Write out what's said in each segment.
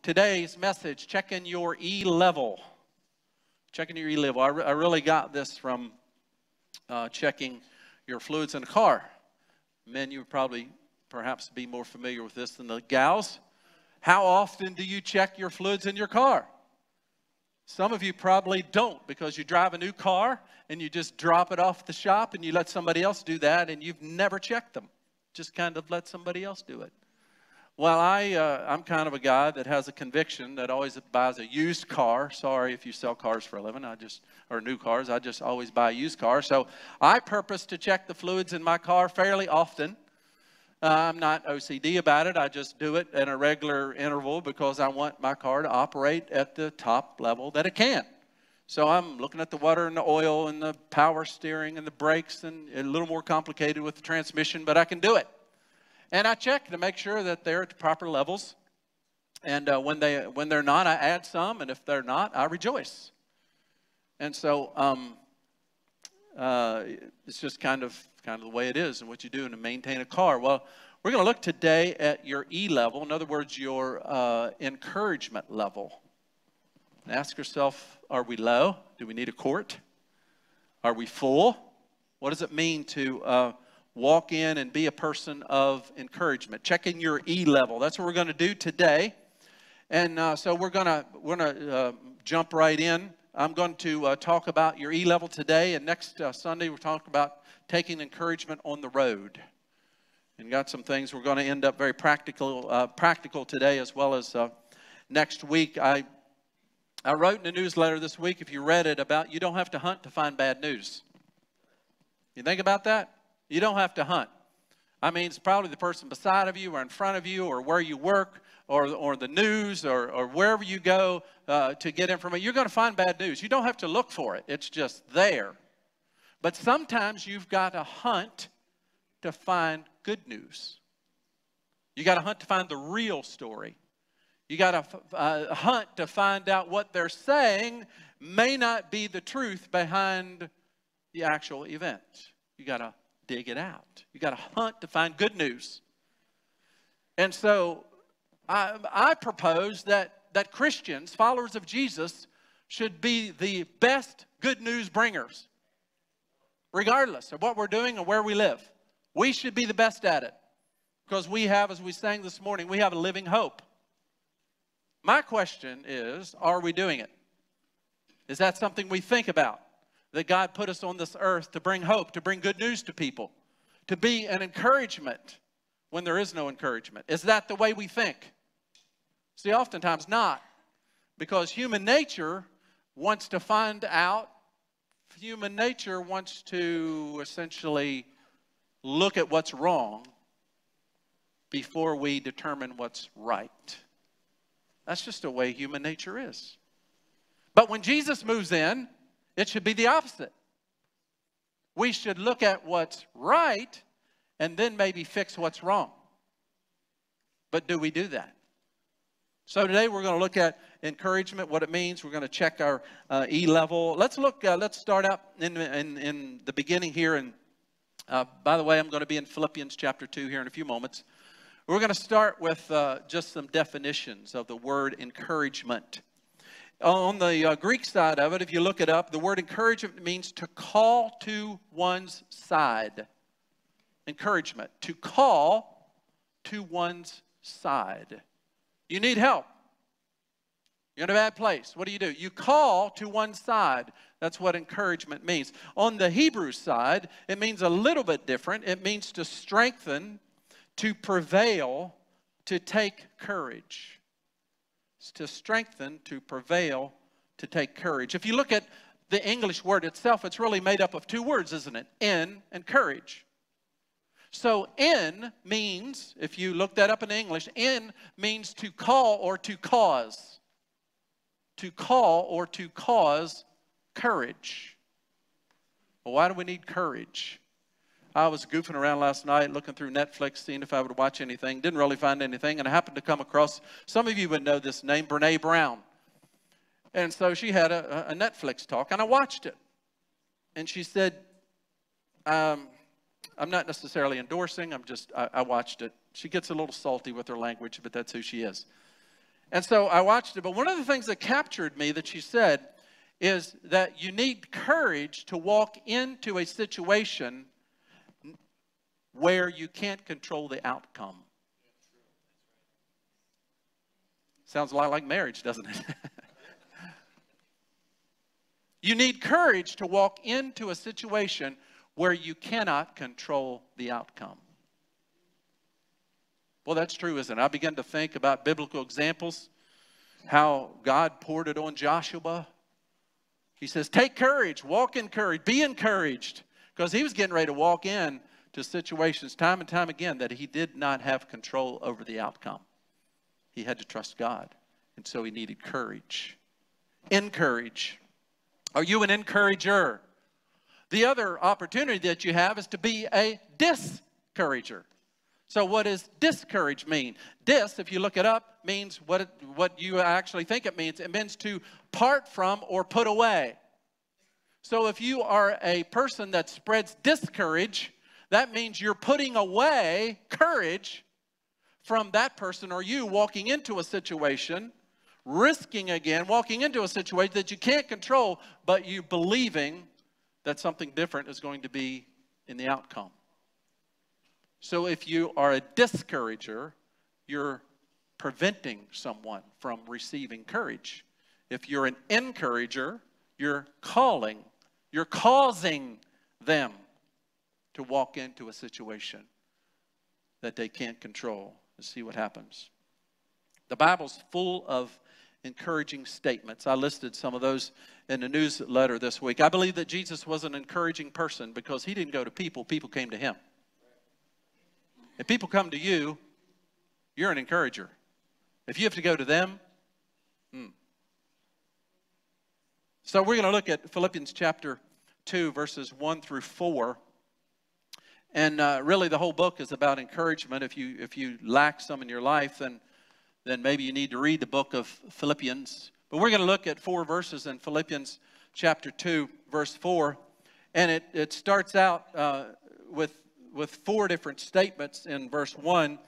Today's message, checking your E-level. Checking your E-level. I really got this from checking your fluids in a car. Men, you would probably perhaps be more familiar with this than the gals. How often do you check your fluids in your car? Some of you probably don't, because you drive a new car and you just drop it off at the shop and you let somebody else do that and you've never checked them. Just kind of let somebody else do it. Well, I'm kind of a guy that has a conviction that always buys a used car. Sorry if you sell cars for a living, or new cars. I just always buy a used car. So I purpose to check the fluids in my car fairly often. I'm not OCD about it. I just do it at a regular interval because I want my car to operate at the top level that it can. So I'm looking at the water and the oil and the power steering and the brakes, and a little more complicated with the transmission, but I can do it. And I check to make sure that they're at the proper levels. And when they're not, I add some. And if they're not, I rejoice. And so it's just kind of the way it is and what you do to maintain a car. Well, we're going to look today at your E level. In other words, your encouragement level. And ask yourself, are we low? Do we need a quart? Are we full? What does it mean to walk in and be a person of encouragement? Checking your E level. That's what we're going to do today. And so we're going to jump right in. I'm going to talk about your E level today, and next Sunday we'll talk about taking encouragement on the road. And got some things we're going to end up very practical today, as well as next week. I wrote in a newsletter this week, if you read it, about you don't have to hunt to find bad news. You think about that? You don't have to hunt. I mean, it's probably the person beside of you or in front of you or where you work or the news or wherever you go to get information. You're going to find bad news. You don't have to look for it. It's just there. But sometimes you've got to hunt to find good news. You got to hunt to find the real story. You got to hunt to find out what they're saying may not be the truth behind the actual event. You got to dig it out. You got to hunt to find good news. And so I propose that Christians, followers of Jesus, should be the best good news bringers, regardless of what we're doing or where we live. We should be the best at it because we have, as we sang this morning, we have a living hope. My question is, are we doing it? Is that something we think about? That God put us on this earth to bring hope, to bring good news to people, to be an encouragement when there is no encouragement. Is that the way we think? See, oftentimes not, because human nature wants to find out. Human nature wants to essentially look at what's wrong before we determine what's right. That's just the way human nature is. But when Jesus moves in, it should be the opposite. We should look at what's right and then maybe fix what's wrong. But do we do that? So today we're going to look at encouragement, what it means. We're going to check our E level. Let's start out in the beginning here. And by the way, I'm going to be in Philippians chapter 2 here in a few moments. We're going to start with just some definitions of the word encouragement. On the Greek side of it, if you look it up, the word encouragement means to call to one's side. Encouragement, to call to one's side. You need help. You're in a bad place. What do? You call to one side. That's what encouragement means. On the Hebrew side, it means a little bit different. It means to strengthen, to prevail, to take courage. It's to strengthen, to prevail, to take courage. If you look at the English word itself, it's really made up of two words, isn't it? In and courage. So in means, if you look that up in English, in means to call or to cause. To call or to cause courage. Well, why do we need courage? I was goofing around last night, looking through Netflix, seeing if I would watch anything. Didn't really find anything, and I happened to come across, some of you would know this name, Brene Brown. And so she had a Netflix talk, and I watched it. And she said, I'm not necessarily endorsing, I watched it. She gets a little salty with her language, but that's who she is. And so I watched it. But one of the things that captured me that she said is that you need courage to walk into a situation where you can't control the outcome. Sounds a lot like marriage, doesn't it? You need courage to walk into a situation where you cannot control the outcome. Well, that's true, isn't it? I began to think about biblical examples, how God poured it on Joshua. He says, take courage, walk in courage, be encouraged. Because he was getting ready to walk in to situations time and time again that he did not have control over the outcome. He had to trust God. And so he needed courage. Encourage. Are you an encourager? The other opportunity that you have is to be a discourager. So what does discourage mean? Dis, if you look it up, means what you actually think it means. It means to part from or put away. So if you are a person that spreads discourage, that means you're putting away courage from that person or you walking into a situation, risking again, walking into a situation that you can't control, but you believing that something different is going to be in the outcome. So if you are a discourager, you're preventing someone from receiving courage. If you're an encourager, you're causing them to walk into a situation that they can't control and see what happens. The Bible's full of encouraging statements. I listed some of those in the newsletter this week. I believe that Jesus was an encouraging person because he didn't go to people, people came to him. If people come to you, you're an encourager. If you have to go to them, So we're going to look at Philippians chapter 2, verses 1 through 4. And really the whole book is about encouragement. If you lack some in your life, then maybe you need to read the book of Philippians. But we're going to look at 4 verses in Philippians chapter 2, verse 4. And it starts out with 4 different statements in verse 1.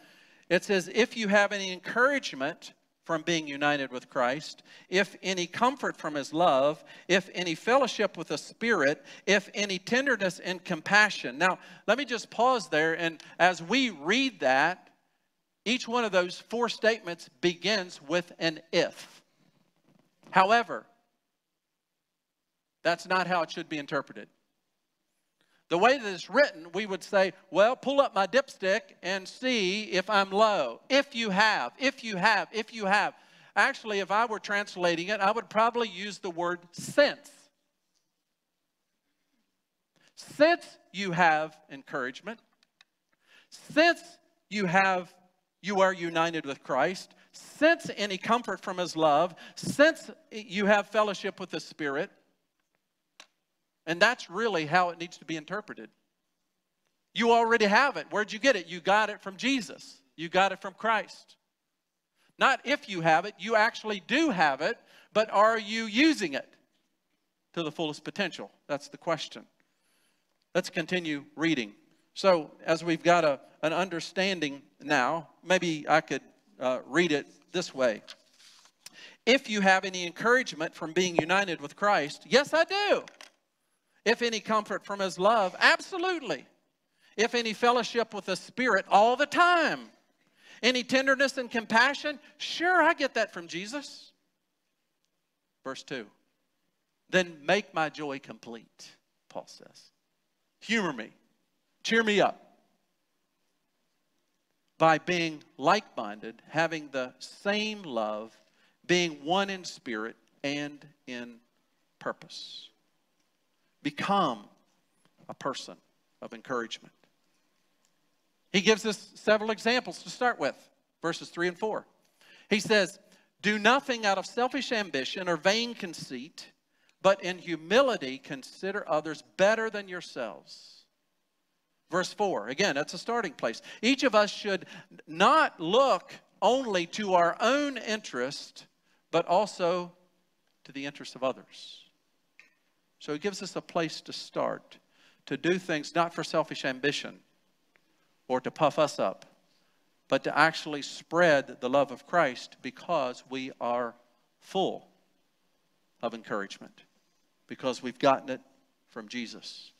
It says, if you have any encouragement from being united with Christ, if any comfort from his love, if any fellowship with the Spirit, if any tenderness and compassion. Now, let me just pause there, and as we read that, each one of those 4 statements begins with an if. However, that's not how it should be interpreted. The way that it's written, we would say, well, pull up my dipstick and see if I'm low. If you have. Actually, if I were translating it, I would probably use the word since. Since you have encouragement, since you are united with Christ, since any comfort from his love, since you have fellowship with the Spirit. And that's really how it needs to be interpreted. You already have it. Where'd you get it? You got it from Jesus. You got it from Christ. Not if you have it, you actually do have it, but are you using it to the fullest potential? That's the question. Let's continue reading. So as we've got an understanding now, maybe I could read it this way. If you have any encouragement from being united with Christ, yes, I do. If any comfort from his love, absolutely. If any fellowship with the Spirit, all the time. Any tenderness and compassion, sure, I get that from Jesus. Verse 2. Then make my joy complete, Paul says. Humor me. Cheer me up. By being like-minded, having the same love, being one in spirit and in purpose. Become a person of encouragement. He gives us several examples to start with, verses 3 and 4. He says, do nothing out of selfish ambition or vain conceit, but in humility consider others better than yourselves. Verse 4, again, that's a starting place. Each of us should not look only to our own interest, but also to the interest of others. So he gives us a place to start, to do things not for selfish ambition or to puff us up, but to actually spread the love of Christ because we are full of encouragement, because we've gotten it from Jesus.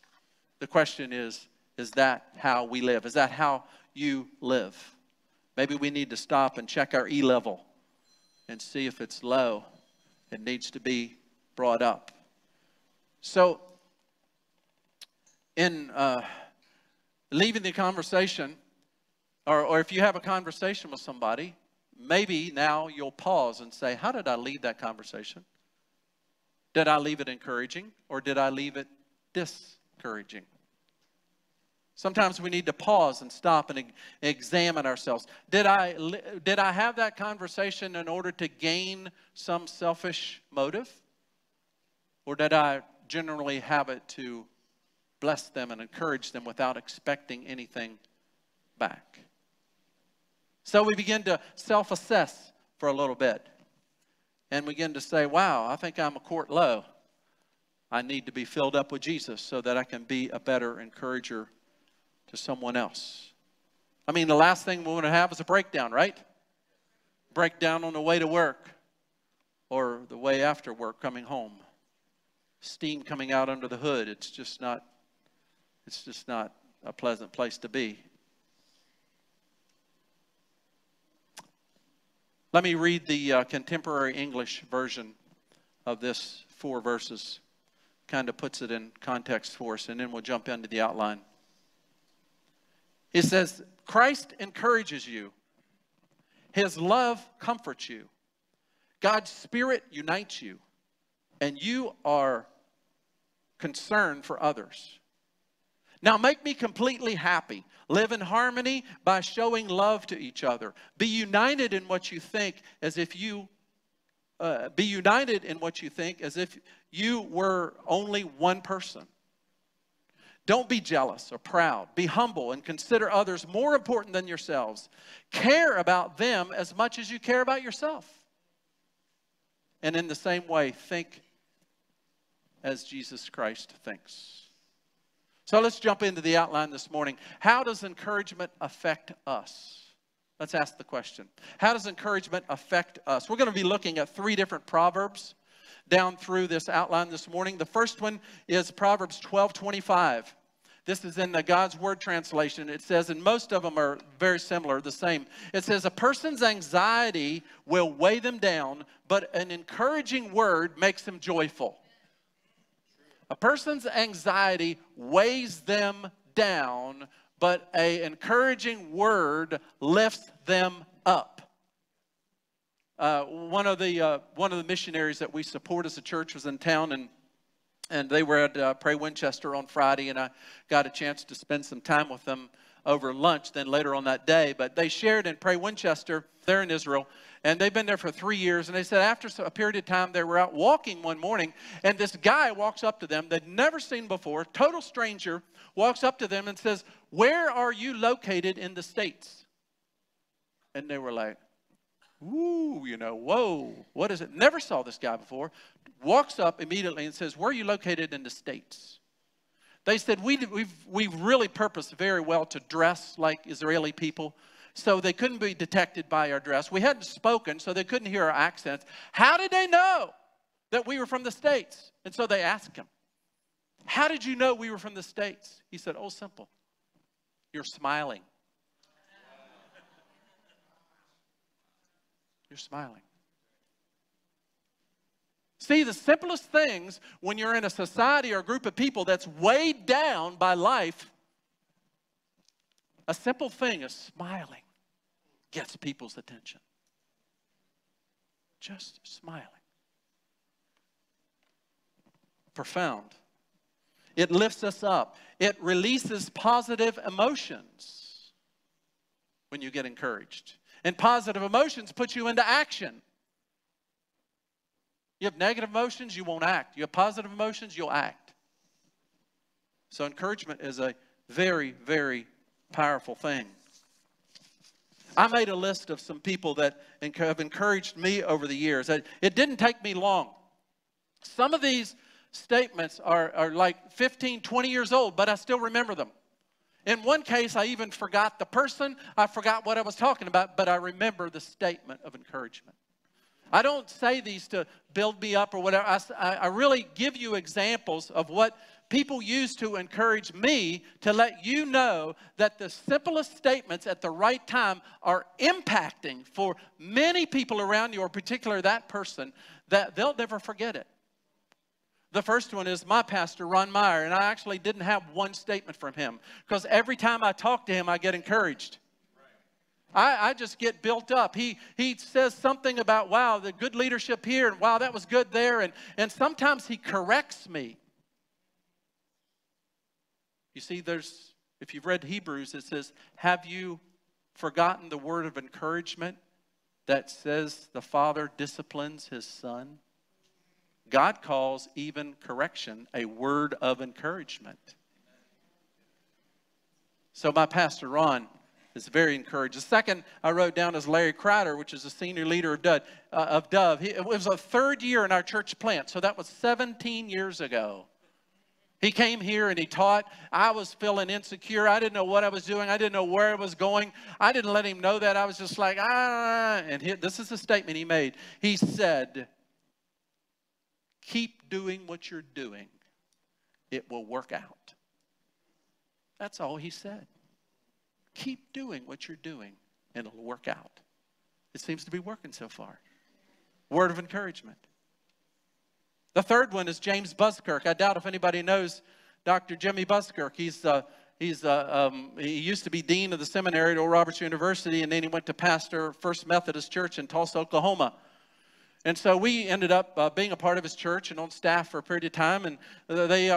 The question is that how we live? Is that how you live? Maybe we need to stop and check our E level and see if it's low. It needs to be brought up. So, in leaving the conversation, or if you have a conversation with somebody, maybe now you'll pause and say, how did I leave that conversation? Did I leave it encouraging, or did I leave it discouraging? Sometimes we need to pause and stop and examine ourselves. Did I have that conversation in order to gain some selfish motive? Or did I generally have it to bless them and encourage them without expecting anything back? So we begin to self-assess for a little bit and begin to say, wow, I think I'm a quart low. I need to be filled up with Jesus so that I can be a better encourager to someone else. I mean, the last thing we want to have is a breakdown, right? Breakdown on the way to work or the way after work coming home. Steam coming out under the hood. It's just not a pleasant place to be. Let me read the contemporary English version of this 4 verses. Kind of puts it in context for us, and then we'll jump into the outline. It says, Christ encourages you. His love comforts you. God's Spirit unites you. And you are concerned for others. Now make me completely happy. Live in harmony by showing love to each other. Be united in what you think as if you were only one person. Don't be jealous or proud. Be humble and consider others more important than yourselves. Care about them as much as you care about yourself. And in the same way, think as Jesus Christ thinks. So let's jump into the outline this morning. How does encouragement affect us? Let's ask the question. How does encouragement affect us? We're going to be looking at 3 different proverbs down through this outline this morning. The first one is Proverbs 12:25. This is in the God's Word translation. It says, and most of them are very similar, the same. It says, a person's anxiety will weigh them down, but an encouraging word makes them joyful. A person's anxiety weighs them down, but an encouraging word lifts them up. One of the missionaries that we support as a church was in town, and they were at Crossroads-Winchester on Friday, and I got a chance to spend some time with them over lunch then later on that day. But they shared in Crossroads-Winchester, they're in Israel, and they've been there for 3 years. And they said after a period of time, they were out walking one morning, and this guy walks up to them they'd never seen before, total stranger, walks up to them and says, where are you located in the States? And they were like, ooh, whoa, what is it? Never saw this guy before. Walks up immediately and says, where are you located in the States? They said, we've really purposed very well to dress like Israeli people, so they couldn't be detected by our dress. We hadn't spoken, so they couldn't hear our accents. How did they know that we were from the States? And so they asked him, how did you know we were from the States? He said, oh, simple. You're smiling. You're smiling. See, the simplest things when you're in a society or a group of people that's weighed down by life, a simple thing is smiling gets people's attention. Just smiling. Profound. It lifts us up. It releases positive emotions when you get encouraged. And positive emotions put you into action. You have negative emotions, you won't act. You have positive emotions, you'll act. So encouragement is a very, very powerful thing. I made a list of some people that have encouraged me over the years. It didn't take me long. Some of these statements are like 15, 20 years old, but I still remember them. In one case, I even forgot the person. I forgot what I was talking about, but I remember the statement of encouragement. I don't say these to build me up or whatever. I really give you examples of what people use to encourage me, to let you know that the simplest statements at the right time are impacting for many people around you, or particularly that person, that they'll never forget it. The first one is my pastor, Ron Meyer, and I actually didn't have one statement from him, because every time I talk to him, I get encouraged. I just get built up. He says something about, wow, the good leadership here, and wow, that was good there, and sometimes he corrects me. You see, if you've read Hebrews, it says, have you forgotten the word of encouragement that says the Father disciplines his Son? God calls even correction a word of encouragement. So my pastor, Ron, is very encouraged. The second I wrote down is Larry Crowder, which is the senior leader of Dove. It was a third year in our church plant, so that was 17 years ago. He came here and he taught. I was feeling insecure. I didn't know what I was doing. I didn't know where I was going. I didn't let him know that. I was just like, And this is the statement he made. He said, keep doing what you're doing. It will work out. That's all he said. Keep doing what you're doing, and it'll work out. It seems to be working so far. Word of encouragement. The third one is James Buskirk. I doubt if anybody knows Dr. Jimmy Buskirk. He used to be dean of the seminary at Oral Roberts University, and then he went to pastor First Methodist Church in Tulsa, Oklahoma. And so we ended up being a part of his church and on staff for a period of time. And they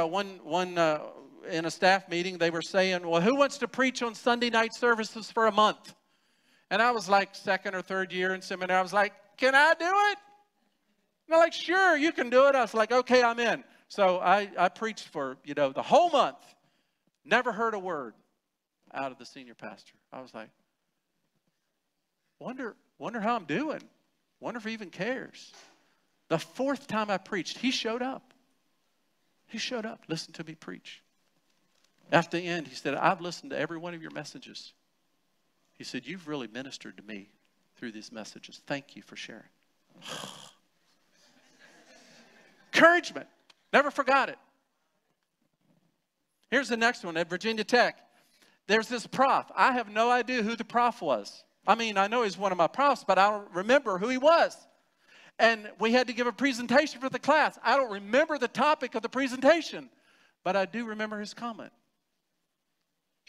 in a staff meeting, they were saying, well, who wants to preach on Sunday night services for a month? And I was like second or third year in seminary. I was like, can I do it? And they're like, sure, you can do it. I was like, okay, I'm in. So I preached for, the whole month. Never heard a word out of the senior pastor. I was like, wonder how I'm doing. Wonder if he even cares. The fourth time I preached, he showed up. He showed up, listened to me preach. After the end, he said, I've listened to every one of your messages. He said, you've really ministered to me through these messages. Thank you for sharing. Encouragement. Never forgot it. Here's the next one at Virginia Tech. There's this prof. I have no idea who the prof was. I mean, I know he's one of my profs, but I don't remember who he was. And we had to give a presentation for the class. I don't remember the topic of the presentation, but I do remember his comment.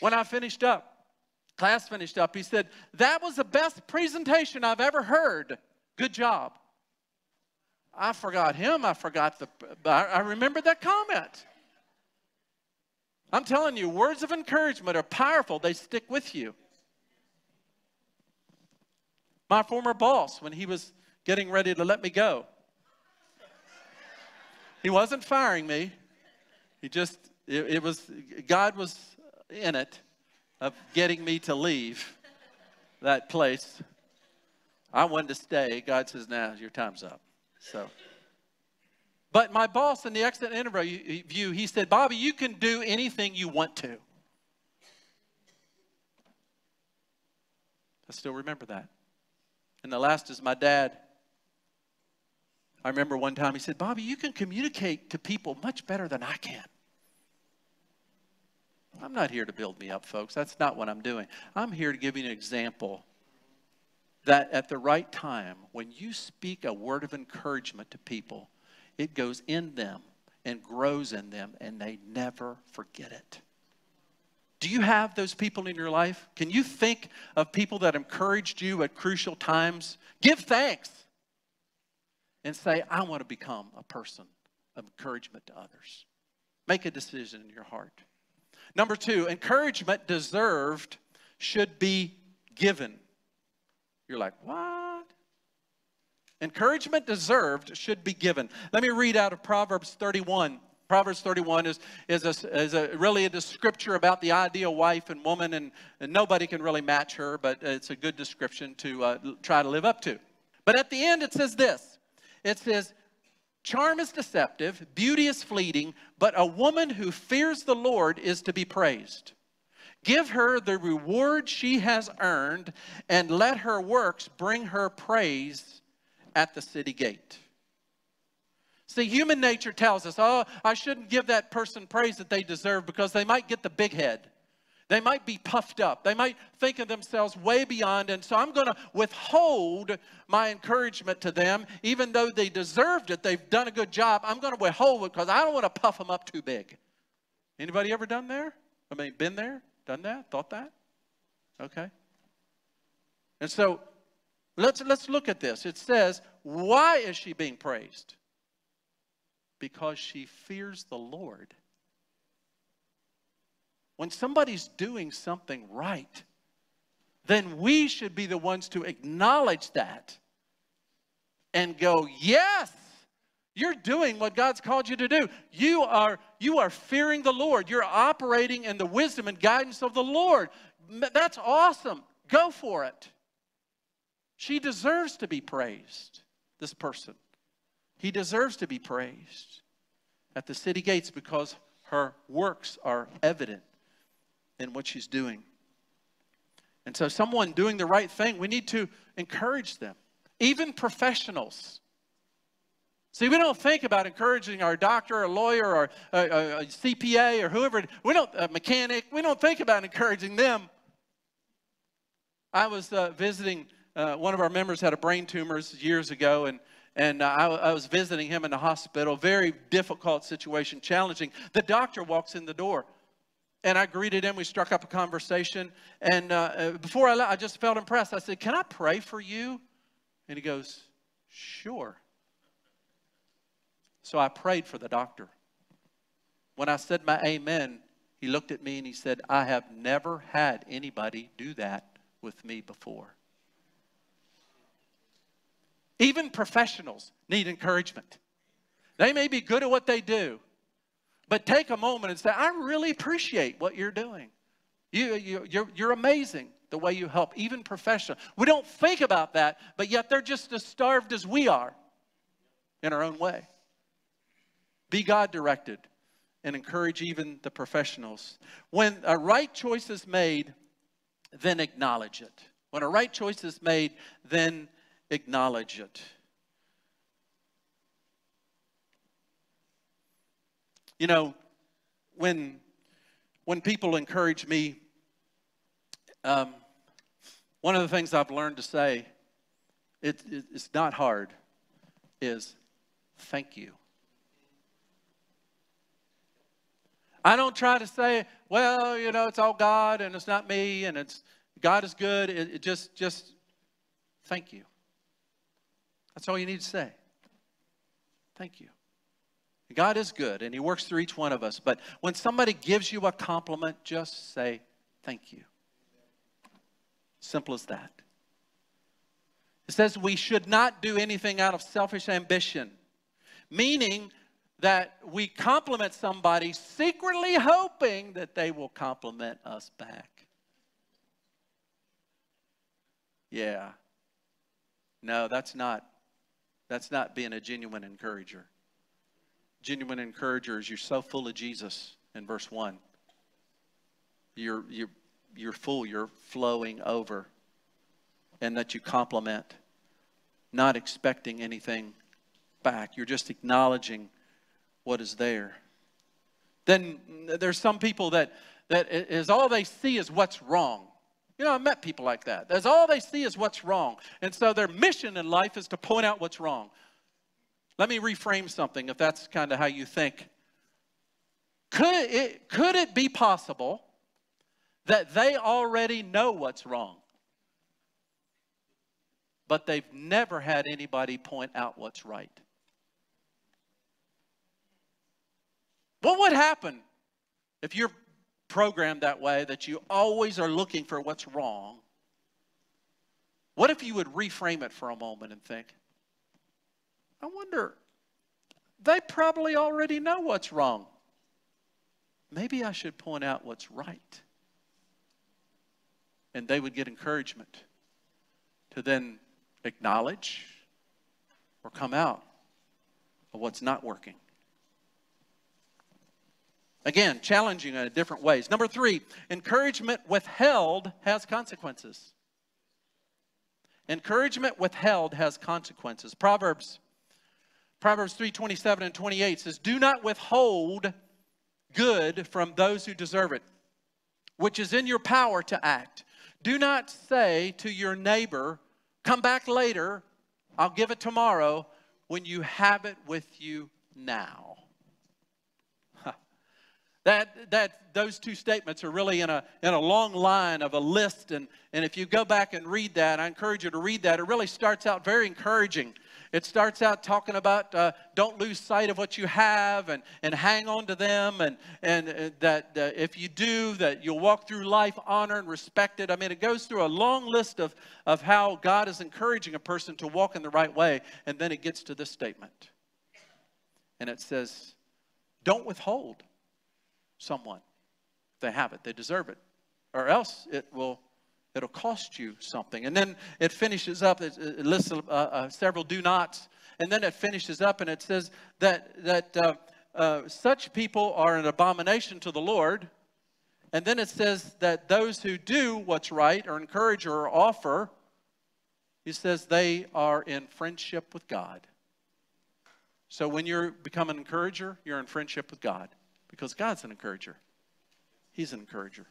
When I finished up, class finished up, he said, that was the best presentation I've ever heard. Good job. I forgot him. I remember that comment. I'm telling you, words of encouragement are powerful. They stick with you. My former boss, when he was getting ready to let me go, he wasn't firing me. God was in it of getting me to leave that place. I wanted to stay. God says, now your time's up. But my boss in the exit interview, he said, Bobby, you can do anything you want to. I still remember that. And the last is my dad. I remember one time he said, Bobby, you can communicate to people much better than I can. I'm not here to build me up, folks. That's not what I'm doing. I'm here to give you an example that at the right time, when you speak a word of encouragement to people, it goes in them and grows in them, and they never forget it. Do you have those people in your life? Can you think of people that encouraged you at crucial times? Give thanks and say, I want to become a person of encouragement to others. Make a decision in your heart. Number 2, encouragement deserved should be given. You're like, what? Encouragement deserved should be given. Let me read out of Proverbs 31. Proverbs 31 is really a scripture about the ideal wife and woman, and nobody can really match her, but it's a good description to try to live up to. But at the end it says this. It says, charm is deceptive, beauty is fleeting, but a woman who fears the Lord is to be praised. Give her the reward she has earned, and let her works bring her praise at the city gate. See, human nature tells us, oh, I shouldn't give that person praise that they deserve because they might get the big head. They might be puffed up. They might think of themselves way beyond. And so I'm going to withhold my encouragement to them. Even though they deserved it, they've done a good job, I'm going to withhold it because I don't want to puff them up too big. Anybody ever done there? I mean, been there, done that, thought that? Okay. And so let's look at this. It says, why is she being praised? Because she fears the Lord. When somebody's doing something right, then we should be the ones to acknowledge that and go, yes, you're doing what God's called you to do. You are fearing the Lord. You're operating in the wisdom and guidance of the Lord. That's awesome. Go for it. She deserves to be praised, this person. He deserves to be praised at the city gates because her works are evident in what she's doing. And so someone doing the right thing, we need to encourage them. Even professionals. See, we don't think about encouraging our doctor, or lawyer, or a CPA, or whoever, a mechanic. We don't think about encouraging them. I was visiting, one of our members had a brain tumor years ago, and I was visiting him in the hospital. Very difficult situation, challenging. The doctor walks in the door, and I greeted him. We struck up a conversation, and before I left, I just felt impressed. I said, "Can I pray for you?" And he goes, "Sure." So I prayed for the doctor. When I said my amen, he looked at me and he said, "I have never had anybody do that with me before." Even professionals need encouragement. They may be good at what they do, but take a moment and say, "I really appreciate what you're doing. You're amazing the way you help." Even professionals. We don't think about that, but yet they're just as starved as we are in our own way. Be God-directed and encourage even the professionals. When a right choice is made, then acknowledge it. When a right choice is made, then acknowledge it. You know, when people encourage me, one of the things I've learned to say, it's not hard, is thank you. I don't try to say, well, it's all God and it's not me and God is good. It just thank you. That's all you need to say. Thank you. God is good and He works through each one of us. But when somebody gives you a compliment, just say thank you. Simple as that. It says we should not do anything out of selfish ambition, meaning that we compliment somebody secretly hoping that they will compliment us back. Yeah. No, that's not being a genuine encourager. Genuine encourager is you're so full of Jesus in verse 1. You're full, you're flowing over. And that you compliment, not expecting anything back. You're just acknowledging what is there. Then there's some people that is all they see is what's wrong. I've met people like that. That's all they see is what's wrong. And so their mission in life is to point out what's wrong. Let me reframe something if that's kind of how you think. Could it be possible that they already know what's wrong, but they've never had anybody point out what's right? What would happen if you're programmed that way, that you always are looking for what's wrong? What if you would reframe it for a moment and think, I wonder, they probably already know what's wrong. Maybe I should point out what's right. And they would get encouragement to then acknowledge or come out of what's not working. Again, challenging in different ways. Number 3, encouragement withheld has consequences. Encouragement withheld has consequences. Proverbs 3:27 and 28 says, "Do not withhold good from those who deserve it, which is in your power to act. Do not say to your neighbor, 'Come back later, I'll give it tomorrow,' when you have it with you now." Those two statements are really in a long line of a list, and if you go back and read that, I encourage you to read that. It really starts out very encouraging. It starts out talking about don't lose sight of what you have and hang on to them, and that if you do, that you'll walk through life honored and respected. I mean, it goes through a long list of how God is encouraging a person to walk in the right way, and then it gets to this statement. And it says, don't withhold someone. If they have it, they deserve it, or else it'll cost you something. And then it finishes up, it lists several do nots, and then it finishes up and it says that such people are an abomination to the Lord. And then it says that those who do what's right, or encourage or offer, he says they are in friendship with God. So when you become an encourager, you're in friendship with God, because God's an encourager. He's an encourager.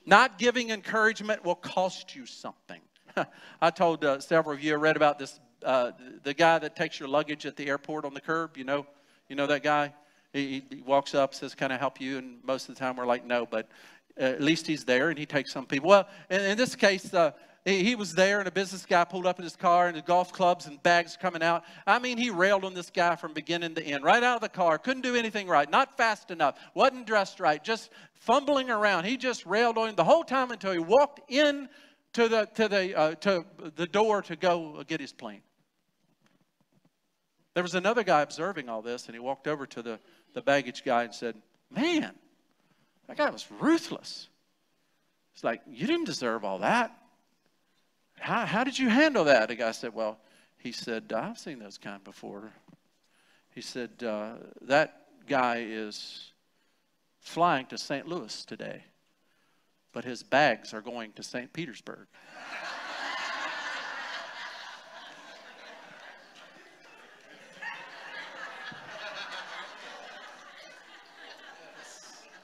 Not giving encouragement will cost you something. I told several of you, I read about this, the guy that takes your luggage at the airport on the curb. You know that guy? He walks up, says, "Can I help you?" And most of the time we're like, no, but at least he's there and he takes some people. Well, in this case, he was there, and a business guy pulled up in his car, and the golf clubs and bags coming out. I mean, he railed on this guy from beginning to end, right out of the car. Couldn't do anything right, not fast enough, wasn't dressed right, just fumbling around. He just railed on him the whole time until he walked in to the door to go get his plane. There was another guy observing all this, and he walked over to the baggage guy and said, "Man, that guy was ruthless." It's like, "You didn't deserve all that. How did you handle that?" The guy said, "Well," he said, "I've seen those kind before." He said, "That guy is flying to St. Louis today, but his bags are going to St. Petersburg."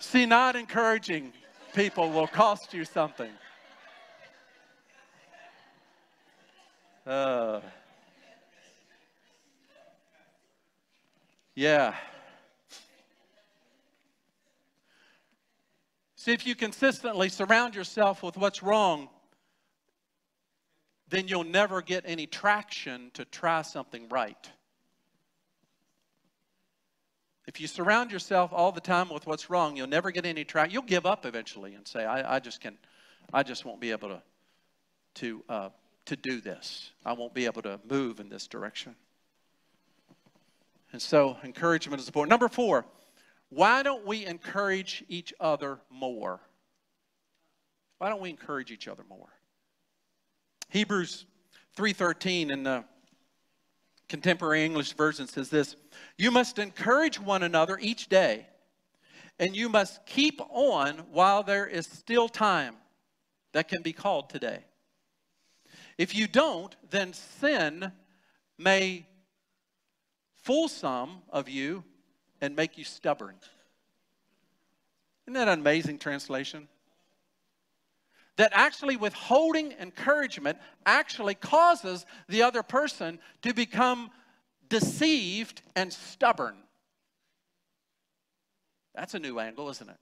See, not encouraging people will cost you something. Yeah. See, if you consistently surround yourself with what's wrong, then you'll never get any traction to try something right. If you surround yourself all the time with what's wrong, you'll never get any traction. You'll give up eventually and say, I just won't be able to do this. I won't be able to move in this direction. And so encouragement is important. Number 4, why don't we encourage each other more? Why don't we encourage each other more? Hebrews 3:13 in the Contemporary English Version says this: "You must encourage one another each day, and you must keep on while there is still time that can be called today. If you don't, then sin may fool some of you and make you stubborn." Isn't that an amazing translation? That actually withholding encouragement actually causes the other person to become deceived and stubborn. That's a new angle, isn't it?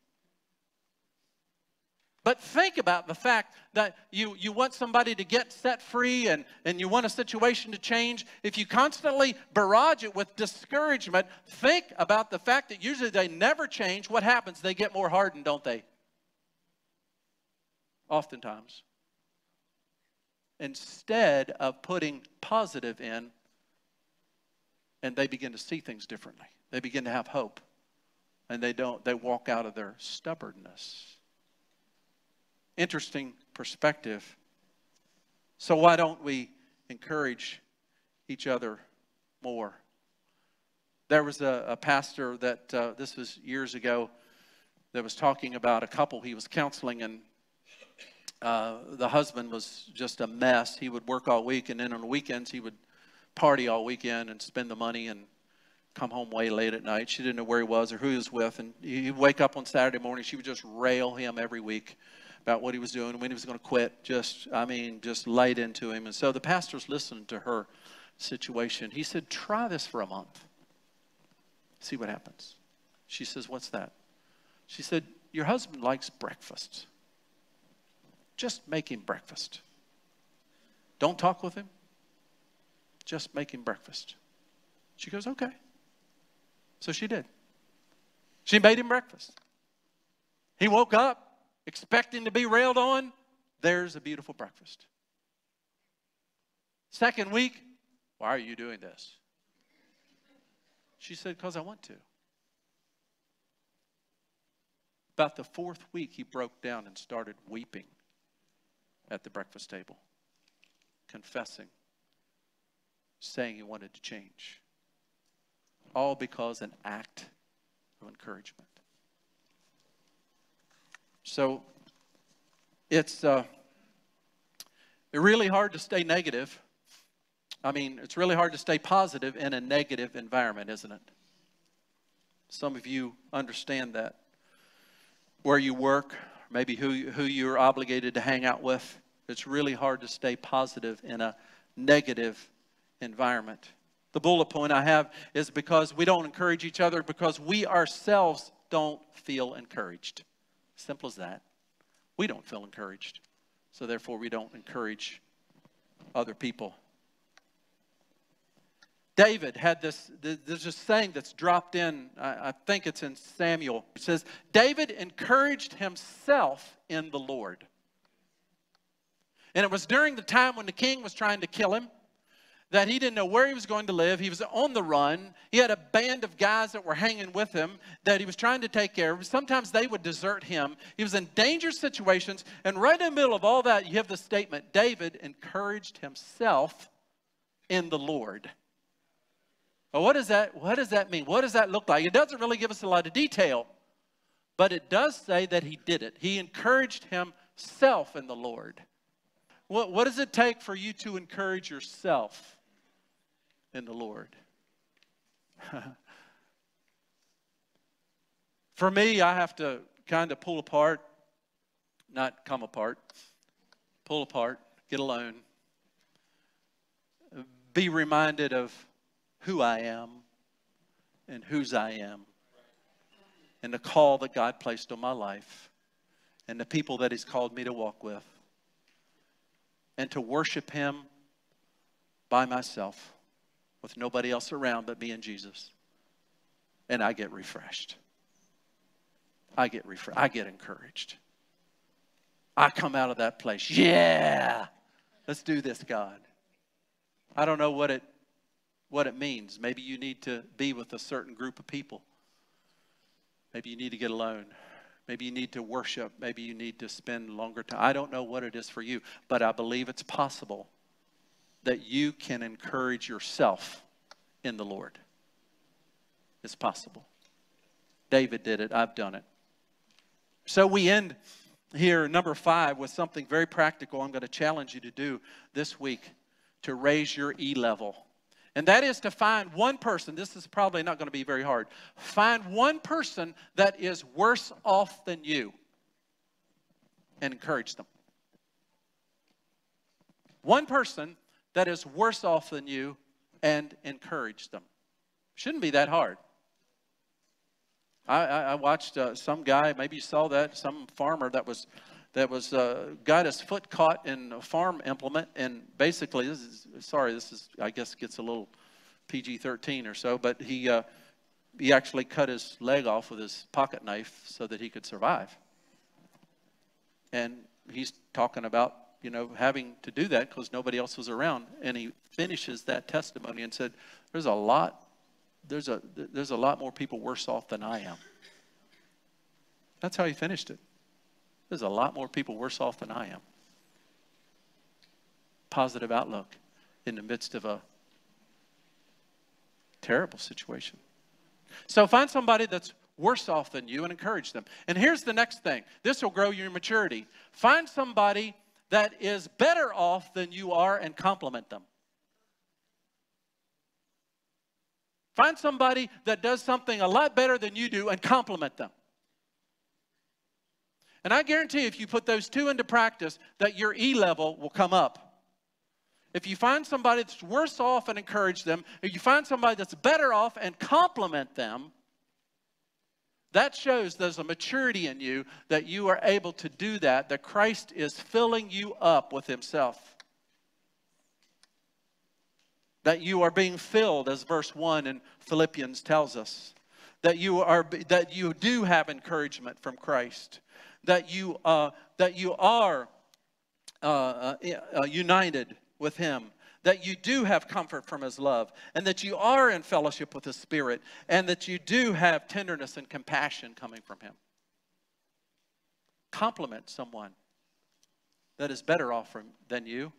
But think about the fact that you want somebody to get set free and you want a situation to change. If you constantly barrage it with discouragement, think about the fact that usually they never change. What happens? They get more hardened, don't they? Oftentimes. Instead of putting positive in, and they begin to see things differently. They begin to have hope. And they walk out of their stubbornness. Interesting perspective. So why don't we encourage each other more? There was a pastor that, this was years ago, that was talking about a couple he was counseling, and the husband was just a mess. He would work all week, and then on the weekends he would party all weekend and spend the money and come home way late at night. She didn't know where he was or who he was with, and he'd wake up on Saturday morning. She would just rail him every week about what he was doing, when he was going to quit. Just laid into him. And so the pastor's listening to her situation. He said, try this for a month. See what happens. She says, what's that? She said, your husband likes breakfast. Just make him breakfast. Don't talk with him. Just make him breakfast. She goes, okay. So she did. She made him breakfast. He woke up expecting to be railed on. There's a beautiful breakfast. Second week, why are you doing this? She said, because I want to. About the fourth week, he broke down and started weeping at the breakfast table, confessing, saying he wanted to change. All because an act of encouragement. So it's really hard to stay negative. It's really hard to stay positive in a negative environment, isn't it? Some of you understand that. Where you work, maybe who you're obligated to hang out with, it's really hard to stay positive in a negative environment. The bullet point I have is because we don't encourage each other, because we ourselves don't feel encouraged. Simple as that. We don't feel encouraged. So therefore we don't encourage other people. David had there's this saying that's dropped in, I think it's in Samuel. It says, David encouraged himself in the Lord. And it was during the time when the king was trying to kill him, that he didn't know where he was going to live. He was on the run. He had a band of guys that were hanging with him that he was trying to take care of. Sometimes they would desert him. He was in dangerous situations. And right in the middle of all that, you have the statement, David encouraged himself in the Lord. Well, what does that mean? What does that look like? It doesn't really give us a lot of detail, but it does say that he did it. He encouraged himself in the Lord. What does it take for you to encourage yourself in the Lord? For me, I have to kind of pull apart, not come apart, pull apart, get alone, be reminded of who I am and whose I am, and the call that God placed on my life, and the people that He's called me to walk with, and to worship Him by myself with nobody else around but me and Jesus. And I get refreshed. I get refreshed. I get encouraged. I come out of that place. Yeah, let's do this, God. I don't know what it means. Maybe you need to be with a certain group of people. Maybe you need to get alone. Maybe you need to worship. Maybe you need to spend longer time. I don't know what it is for you, but I believe it's possible that you can encourage yourself in the Lord. It's possible. David did it. I've done it. So we end here, number 5, with something very practical I'm going to challenge you to do this week to raise your E level. And that is to find one person. This is probably not going to be very hard. Find one person that is worse off than you and encourage them. One person that is worse off than you and encourage them. Shouldn't be that hard. I watched some guy, maybe you saw that, some farmer that got his foot caught in a farm implement, and basically, this is I guess gets a little PG-13 or so, but he actually cut his leg off with his pocket knife so that he could survive. And he's talking about, having to do that because nobody else was around. And he finishes that testimony and said, there's a lot more people worse off than I am. That's how he finished it. There's a lot more people worse off than I am. Positive outlook in the midst of a terrible situation. So find somebody that's worse off than you and encourage them. And here's the next thing. This will grow your maturity. Find somebody that is better off than you are and compliment them. Find somebody that does something a lot better than you do and compliment them. And I guarantee if you put those two into practice, that your E level will come up. If you find somebody that's worse off and encourage them, if you find somebody that's better off and compliment them, that shows there's a maturity in you that you are able to do that Christ is filling you up with himself. That you are being filled, as verse 1 in Philippians tells us. That you do have encouragement from Christ. That you are united with him. That you do have comfort from his love. And that you are in fellowship with his Spirit. And that you do have tenderness and compassion coming from him. Compliment someone that is better off than you.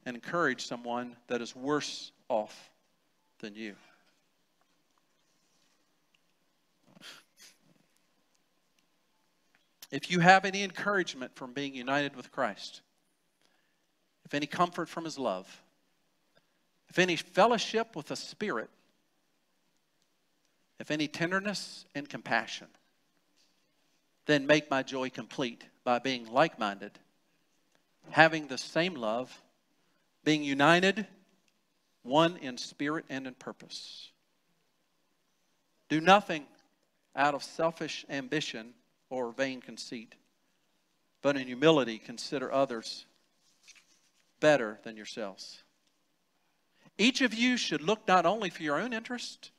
And encourage someone that is worse off than you. If you have any encouragement from being united with Christ, if any comfort from his love, if any fellowship with the Spirit, if any tenderness and compassion, then make my joy complete by being like-minded, having the same love, being united, one in spirit and in purpose. Do nothing out of selfish ambition or vain conceit, but in humility consider others better than yourselves. Each of you should look not only for your own interest,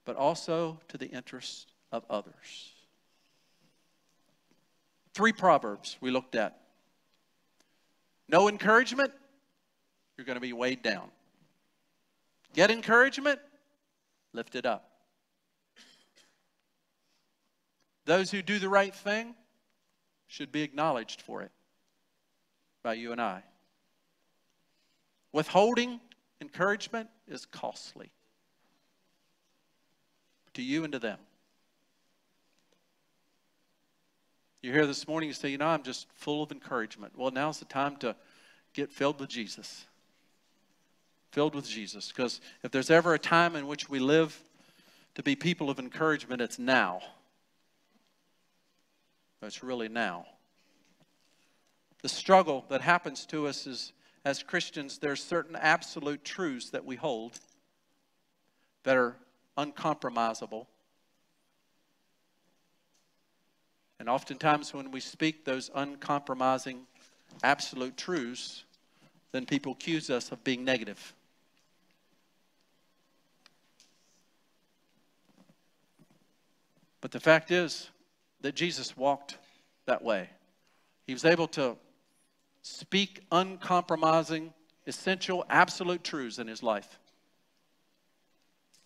but also to the interest of others. 3 proverbs we looked at. No encouragement, you're going to be weighed down. Get encouragement, lift it up. Those who do the right thing should be acknowledged for it by you and I. Withholding encouragement is costly to you and to them. You're here this morning, you say, I'm just full of encouragement. Well, now's the time to get filled with Jesus. Filled with Jesus. Because if there's ever a time in which we live to be people of encouragement, it's now. It's really now. The struggle that happens to us is, as Christians, there's certain absolute truths that we hold that are uncompromisable. And oftentimes when we speak those uncompromising absolute truths, then people accuse us of being negative. But the fact is that Jesus walked that way. He was able to speak uncompromising, essential, absolute truths in his life.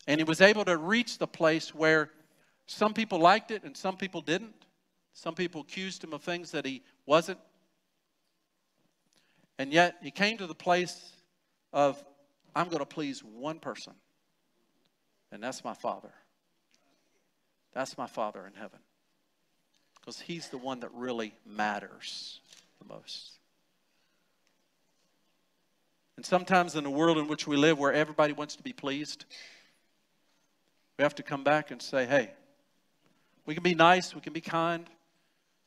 And he was able to reach the place where some people liked it and some people didn't. Some people accused him of things that he wasn't. And yet he came to the place of, I'm going to please one person. And that's my Father. That's my Father in heaven. Because he's the one that really matters the most. And sometimes in the world in which we live, where everybody wants to be pleased, we have to come back and say, hey, we can be nice, we can be kind,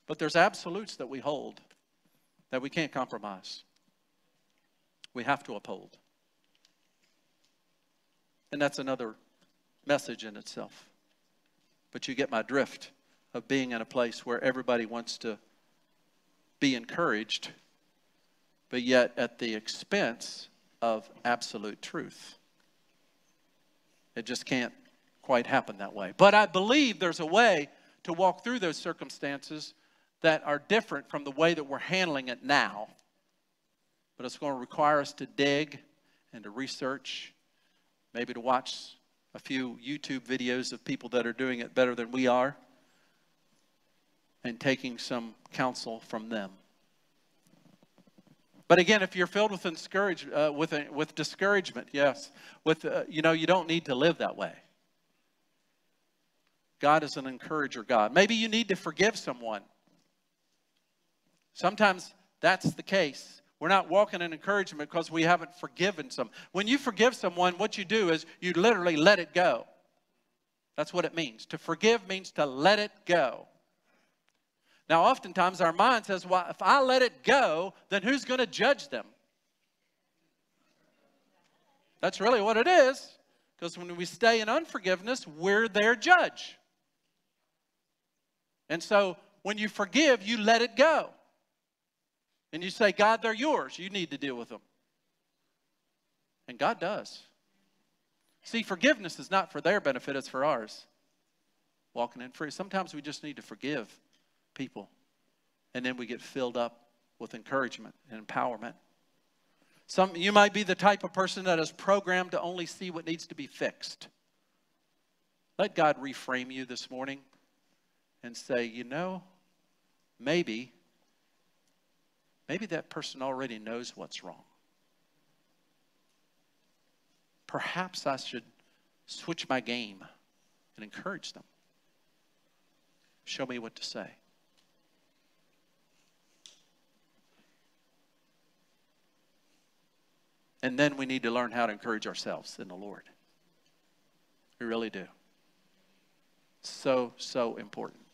but there's absolutes that we hold that we can't compromise. We have to uphold. And that's another message in itself. But you get my drift of being in a place where everybody wants to be encouraged, but yet at the expense of absolute truth. It just can't quite happen that way. But I believe there's a way to walk through those circumstances that are different from the way that we're handling it now. But it's going to require us to dig and to research, maybe to watch a few YouTube videos of people that are doing it better than we are, and taking some counsel from them. But again, if you're filled with with discouragement, yes, you don't need to live that way. God is an encourager God. Maybe you need to forgive someone. Sometimes that's the case. We're not walking in encouragement because we haven't forgiven some. When you forgive someone, what you do is you literally let it go. That's what it means. To forgive means to let it go. Now, oftentimes our mind says, well, if I let it go, then who's going to judge them? That's really what it is. Because when we stay in unforgiveness, we're their judge. And so when you forgive, you let it go. And you say, God, they're yours. You need to deal with them. And God does. See, forgiveness is not for their benefit, it's for ours. Walking in free. Sometimes we just need to forgive people. And then we get filled up with encouragement and empowerment. You might be the type of person that is programmed to only see what needs to be fixed. Let God reframe you this morning and say, maybe that person already knows what's wrong. Perhaps I should switch my game and encourage them. Show me what to say. And then we need to learn how to encourage ourselves in the Lord. We really do. So, so important.